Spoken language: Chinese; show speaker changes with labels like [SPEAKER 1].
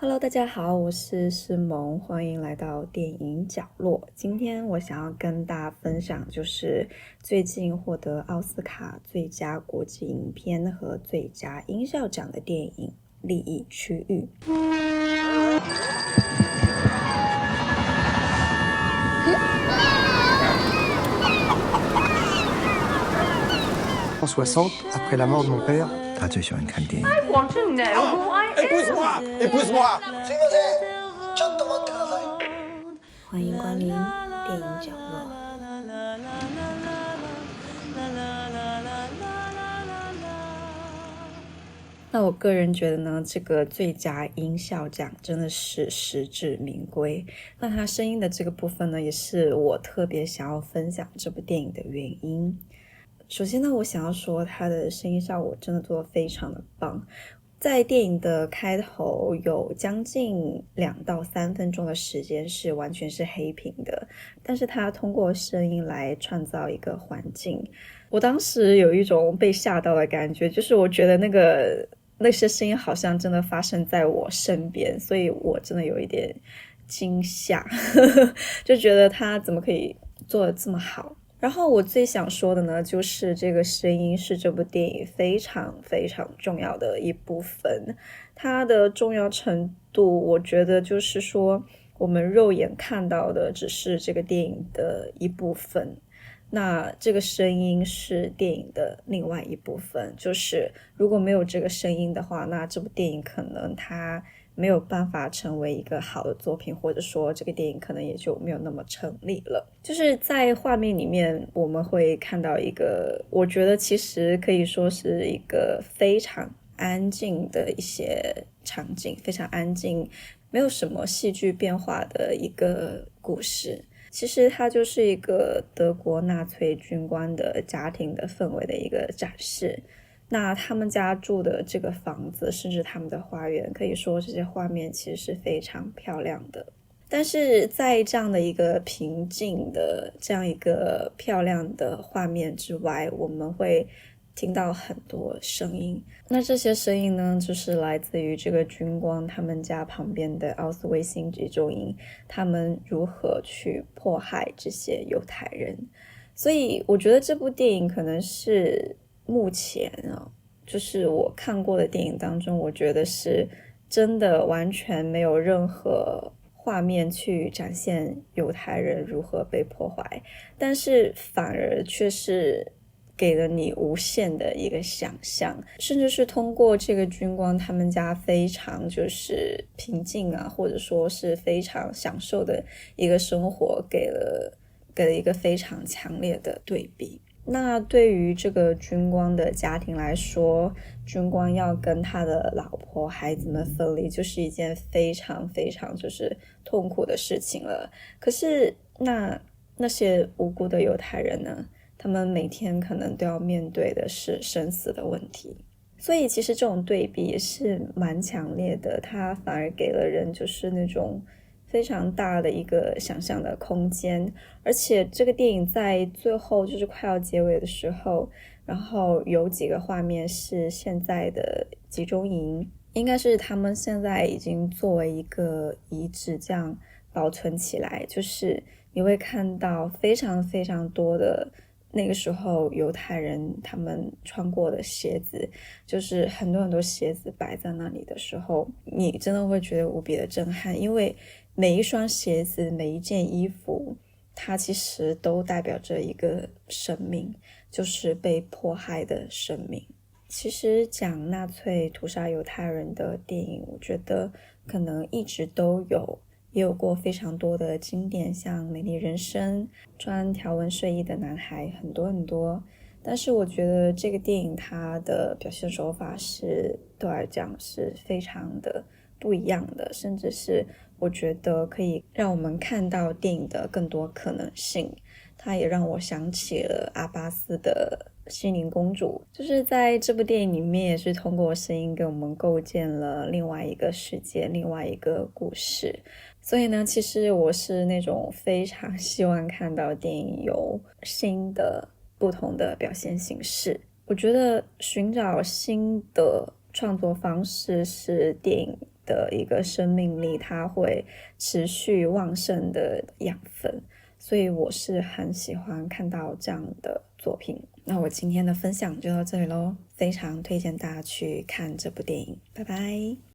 [SPEAKER 1] Hello，大家好，我是诗萌，欢迎来到电影角落。今天我想要跟大家分享，就是最近获得奥斯卡最佳国际影片和最佳音效奖的电影《利益区域》。
[SPEAKER 2] En 60, après la mort de mon père,
[SPEAKER 3] 他最喜欢看电影。
[SPEAKER 4] I want to know who I am.
[SPEAKER 2] Épouse-moi Épouse-moi
[SPEAKER 1] 欢迎光临电影角落。那我个人觉得呢，这个最佳音效奖真的是实至名归。那它声音的这个部分呢，也是我特别想要分享这部电影的原因。首先呢，我想要说它的声音效果真的做得非常的棒。在电影的开头有将近2到3分钟的时间是完全是黑屏的，但是它通过声音来创造一个环境。我当时有一种被吓到的感觉，就是我觉得那些声音好像真的发生在我身边，所以我真的有一点惊吓就觉得他怎么可以做得这么好。然后我最想说的呢，就是这个声音是这部电影非常非常重要的一部分。它的重要程度，我觉得就是说，我们肉眼看到的只是这个电影的一部分，那这个声音是电影的另外一部分。就是如果没有这个声音的话，那这部电影可能它没有办法成为一个好的作品，或者说这个电影可能也就没有那么成立了。就是在画面里面我们会看到一个，我觉得其实可以说是一个非常安静的一些场景，非常安静，没有什么戏剧变化的一个故事。其实它就是一个德国纳粹军官的家庭的氛围的一个展示。那他们家住的这个房子，甚至他们的花园，可以说这些画面其实是非常漂亮的。但是在这样的一个平静的这样一个漂亮的画面之外，我们会听到很多声音。那这些声音呢，就是来自于这个军官他们家旁边的奥斯威辛集中营，他们如何去迫害这些犹太人。所以我觉得这部电影可能是目前就是我看过的电影当中，我觉得是真的完全没有任何画面去展现犹太人如何被迫害，但是反而却是给了你无限的一个想象，甚至是通过这个军官他们家非常就是平静或者说是非常享受的一个生活，给了一个非常强烈的对比。那对于这个军官的家庭来说，军官要跟他的老婆孩子们分离，就是一件非常非常就是痛苦的事情了。可是那些无辜的犹太人呢，他们每天可能都要面对的是生死的问题。所以其实这种对比也是蛮强烈的，它反而给了人就是那种非常大的一个想象的空间。而且这个电影在最后就是快要结尾的时候，然后有几个画面是现在的集中营，应该是他们现在已经作为一个遗址这样保存起来，就是你会看到非常非常多的那个时候犹太人他们穿过的鞋子，就是很多很多鞋子摆在那里的时候，你真的会觉得无比的震撼。因为每一双鞋子，每一件衣服，它其实都代表着一个生命，就是被迫害的生命。其实讲纳粹屠杀犹太人的电影，我觉得可能一直都有，也有过非常多的经典，像《美丽人生》、穿条纹睡衣的男孩，很多很多。但是我觉得这个电影它的表现手法是对我来讲是非常的不一样的，甚至是我觉得可以让我们看到电影的更多可能性。它也让我想起了阿巴斯的心灵公主，就是在这部电影里面也是通过声音给我们构建了另外一个世界，另外一个故事。所以呢，其实我是那种非常希望看到电影有新的不同的表现形式。我觉得寻找新的创作方式是电影的一个生命力，它会持续旺盛的养分，所以我是很喜欢看到这样的作品。那我今天的分享就到这里咯，非常推荐大家去看这部电影，拜拜。